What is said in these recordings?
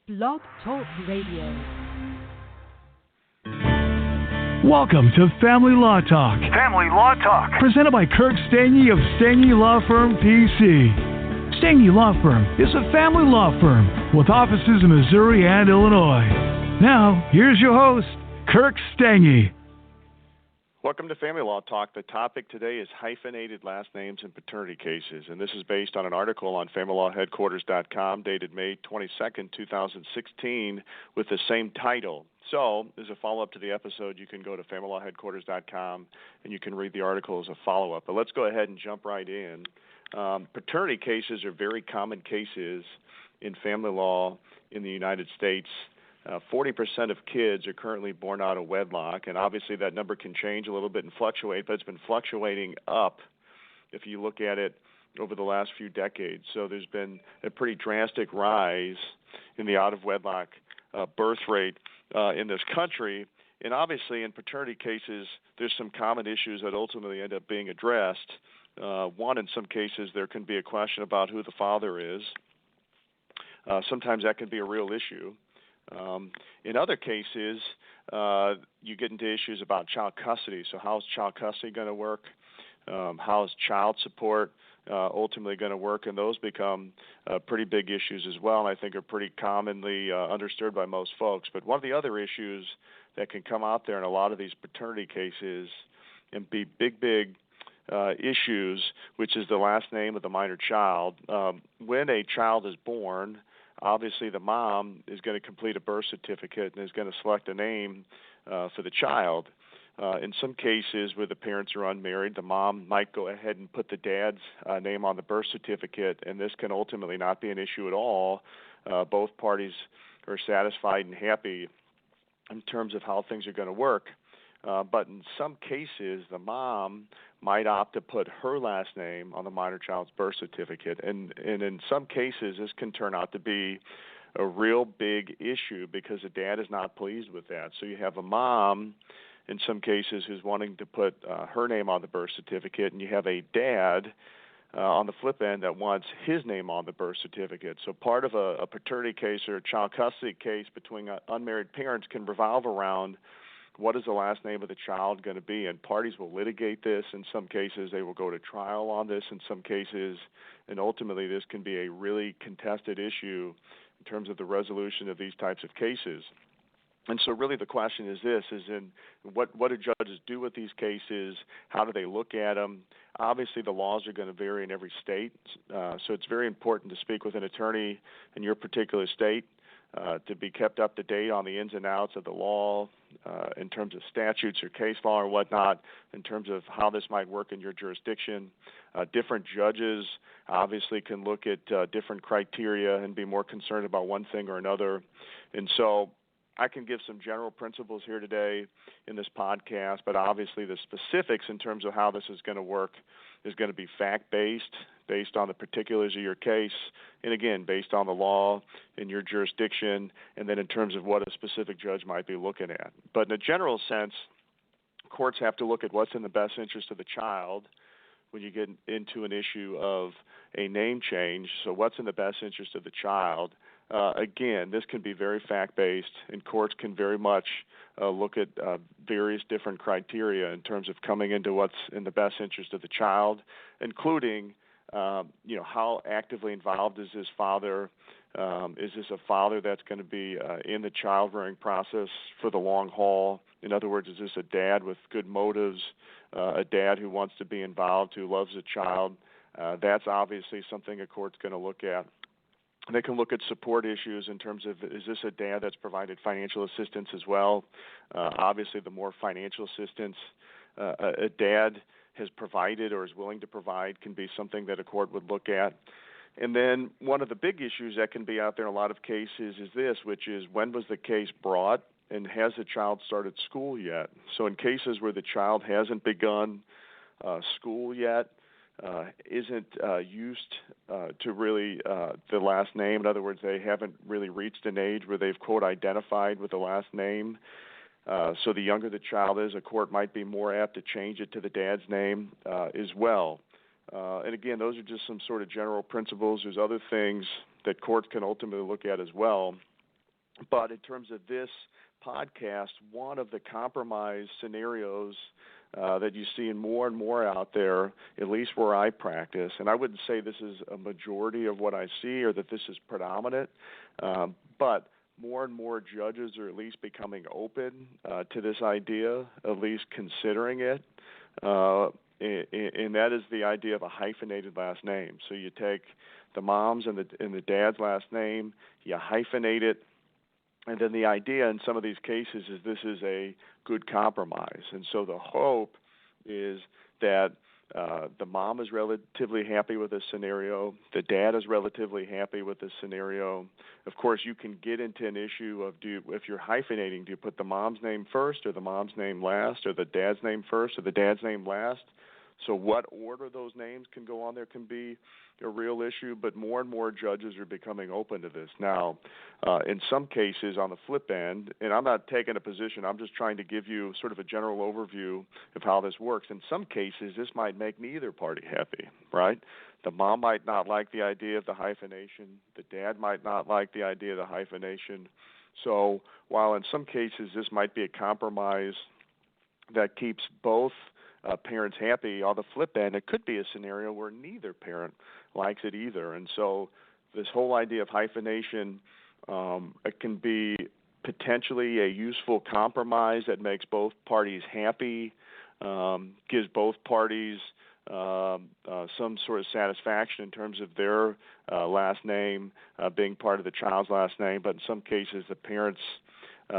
Blog Talk Radio. Welcome to Family Law Talk. Family Law Talk. Presented by Kirk Stange of Stange Law Firm, PC. Stange Law Firm is a family law firm with offices in Missouri and Illinois. Now, here's your host, Kirk Stange. Welcome to Family Law Talk. The topic today is hyphenated last names in paternity cases, and this is based on an article on familylawheadquarters.com dated May 22nd, 2016, with the same title. So, as a follow-up to the episode, you can go to familylawheadquarters.com and you can read the article as a follow-up. But let's go ahead and jump right in. Paternity cases are very common cases in family law in the United States. 40% of kids are currently born out of wedlock, and obviously that number can change a little bit and fluctuate, but it's been fluctuating up if you look at it over the last few decades. So there's been a pretty drastic rise in the out-of-wedlock birth rate in this country. And obviously in paternity cases, there's some common issues that ultimately end up being addressed. One, in some cases, there can be a question about who the father is. Sometimes that can be a real issue. In other cases, you get into issues about child custody. So how is child custody going to work? How is child support ultimately going to work? And those become pretty big issues as well, and I think are pretty commonly understood by most folks. But one of the other issues that can come out there in a lot of these paternity cases and be big issues, which is the last name of the minor child. When a child is born, obviously the mom is going to complete a birth certificate and is going to select a name for the child. In some cases where the parents are unmarried, the mom might go ahead and put the dad's name on the birth certificate, and this can ultimately not be an issue at all. Both parties are satisfied and happy in terms of how things are going to work. But in some cases, the mom might opt to put her last name on the minor child's birth certificate. And in some cases, this can turn out to be a real big issue because the dad is not pleased with that. So you have a mom, in some cases, who's wanting to put her name on the birth certificate, and you have a dad on the flip end that wants his name on the birth certificate. So part of a paternity case or a child custody case between unmarried parents can revolve around what is the last name of the child going to be, and parties will litigate this. In some cases, they will go to trial on this in some cases, and ultimately this can be a really contested issue in terms of the resolution of these types of cases. And so really the question is this, is in what do judges do with these cases? How do they look at them? Obviously the laws are going to vary in every state, so it's very important to speak with an attorney in your particular state to be kept up to date on the ins and outs of the law in terms of statutes or case law or whatnot, in terms of how this might work in your jurisdiction. Different judges obviously can look at different criteria and be more concerned about one thing or another. And so I can give some general principles here today in this podcast, but obviously the specifics in terms of how this is going to work is going to be fact-based, based on the particulars of your case, and again, based on the law in your jurisdiction, and then in terms of what a specific judge might be looking at. But in a general sense, courts have to look at what's in the best interest of the child when you get into an issue of a name change. So what's in the best interest of the child? Again, this can be very fact-based, and courts can very much look at various different criteria in terms of coming into what's in the best interest of the child, including, how actively involved is this father? Is this a father that's going to be in the child-rearing process for the long haul? In other words, is this a dad with good motives, a dad who wants to be involved, who loves a child? That's obviously something a court's going to look at. They can look at support issues in terms of, is this a dad that's provided financial assistance as well? Obviously, the more financial assistance a dad has provided or is willing to provide can be something that a court would look at. And then one of the big issues that can be out there in a lot of cases is this, which is when was the case brought and has the child started school yet? So in cases where the child hasn't begun school yet, isn't used to really the last name. In other words, they haven't really reached an age where they've, quote, identified with the last name. So the younger the child is, a court might be more apt to change it to the dad's name as well. And again, those are just some sort of general principles. There's other things that courts can ultimately look at as well. But in terms of this podcast, one of the compromise scenarios that you see more and more out there, at least where I practice, and I wouldn't say this is a majority of what I see or that this is predominant, but more and more judges are at least becoming open to this idea, at least considering it, and that is the idea of a hyphenated last name. So you take the mom's and the dad's last name, you hyphenate it, and then the idea in some of these cases is this is a good compromise. And so the hope is that the mom is relatively happy with this scenario. The dad is relatively happy with this scenario. Of course, you can get into an issue of if you're hyphenating, do you put the mom's name first or the mom's name last or the dad's name first or the dad's name last? So what order those names can go on there can be a real issue, but more and more judges are becoming open to this. Now, in some cases on the flip end, and I'm not taking a position, I'm just trying to give you sort of a general overview of how this works. In some cases, this might make neither party happy, right? The mom might not like the idea of the hyphenation. The dad might not like the idea of the hyphenation. So while in some cases this might be a compromise that keeps both parents happy, on the flip end, it could be a scenario where neither parent likes it either. And so this whole idea of hyphenation, it can be potentially a useful compromise that makes both parties happy, gives both parties some sort of satisfaction in terms of their last name being part of the child's last name, but in some cases the parents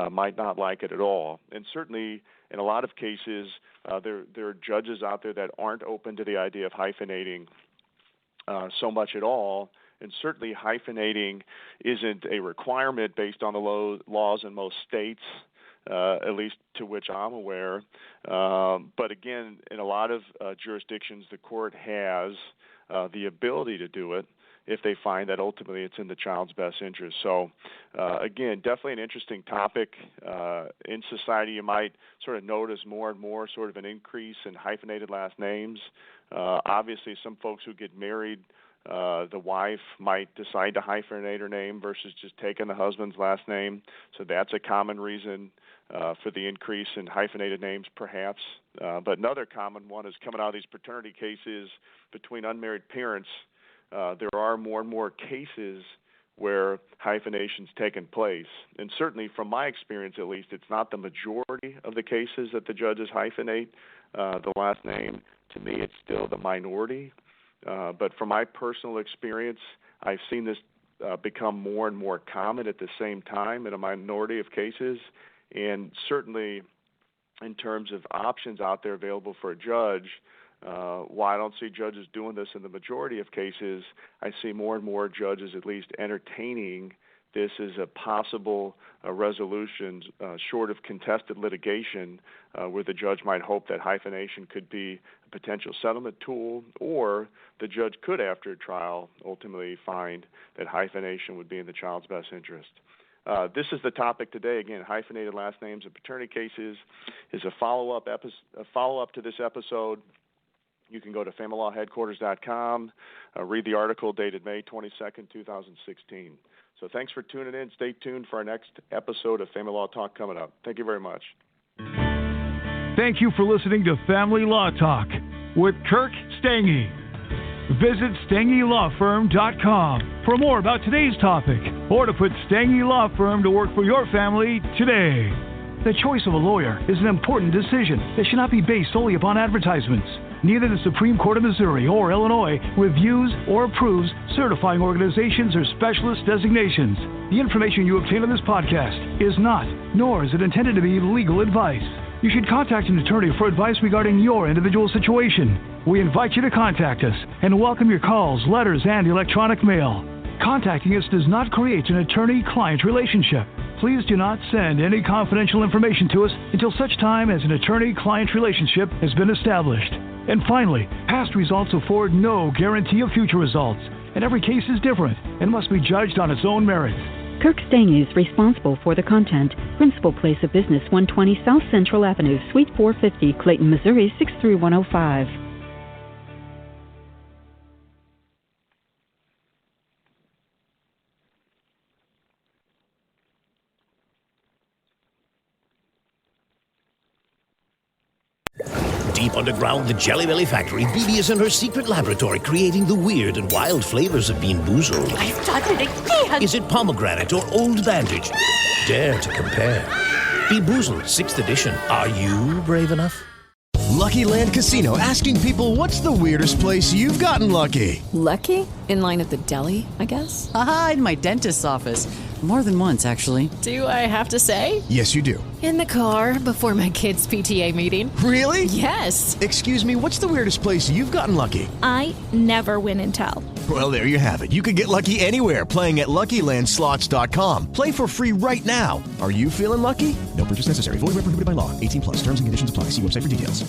might not like it at all. And certainly in a lot of cases, there are judges out there that aren't open to the idea of hyphenating so much at all. And certainly hyphenating isn't a requirement based on the laws in most states, at least to which I'm aware. But again, in a lot of jurisdictions, the court has the ability to do it if they find that ultimately it's in the child's best interest. So, again, definitely an interesting topic. In society, you might sort of notice more and more sort of an increase in hyphenated last names. Obviously, some folks who get married, the wife might decide to hyphenate her name versus just taking the husband's last name. So that's a common reason for the increase in hyphenated names, perhaps. But another common one is coming out of these paternity cases between unmarried parents. There are more and more cases where hyphenation's taken place. And certainly from my experience, at least, it's not the majority of the cases that the judges hyphenate the last name. To me, it's still the minority. But from my personal experience, I've seen this become more and more common at the same time in a minority of cases. And certainly in terms of options out there available for a judge, while I don't see judges doing this in the majority of cases, I see more and more judges at least entertaining this as a possible resolution short of contested litigation where the judge might hope that hyphenation could be a potential settlement tool, or the judge could, after a trial, ultimately find that hyphenation would be in the child's best interest. This is the topic today. Again, hyphenated last names in paternity cases is a follow-up to this episode. You can go to familylawheadquarters.com, read the article dated May 22nd, 2016. So thanks for tuning in. Stay tuned for our next episode of Family Law Talk coming up. Thank you very much. Thank you for listening to Family Law Talk with Kirk Stange. Visit StangeLawFirm.com for more about today's topic or to put Stange Law Firm to work for your family today. The choice of a lawyer is an important decision that should not be based solely upon advertisements. Neither the Supreme Court of Missouri or Illinois reviews or approves certifying organizations or specialist designations. The information you obtain on this podcast is not, nor is it intended to be legal advice. You should contact an attorney for advice regarding your individual situation. We invite you to contact us and welcome your calls, letters, and electronic mail. Contacting us does not create an attorney-client relationship. Please do not send any confidential information to us until such time as an attorney-client relationship has been established. And finally, past results afford no guarantee of future results, and every case is different and must be judged on its own merits. Kirk Stange is responsible for the content. Principal place of business, 120 South Central Avenue, Suite 450, Clayton, Missouri, 63105. Deep underground, the Jelly Belly factory, Bibi is in her secret laboratory creating the weird and wild flavors of Bean Boozled. I've done it again! Is it pomegranate or old bandage? Dare to compare. Bean Boozled, 6th edition. Are you brave enough? Lucky Land Casino, asking people, what's the weirdest place you've gotten lucky? Lucky? In line at the deli, I guess? Aha, in my dentist's office. More than once, actually. Do I have to say? Yes, you do. In the car before my kids' PTA meeting. Really? Yes. Excuse me, what's the weirdest place you've gotten lucky? I never win and tell. Well, there you have it. You can get lucky anywhere, playing at LuckyLandSlots.com. Play for free right now. Are you feeling lucky? No purchase necessary. Void where prohibited by law. 18+. Terms and conditions apply. See website for details.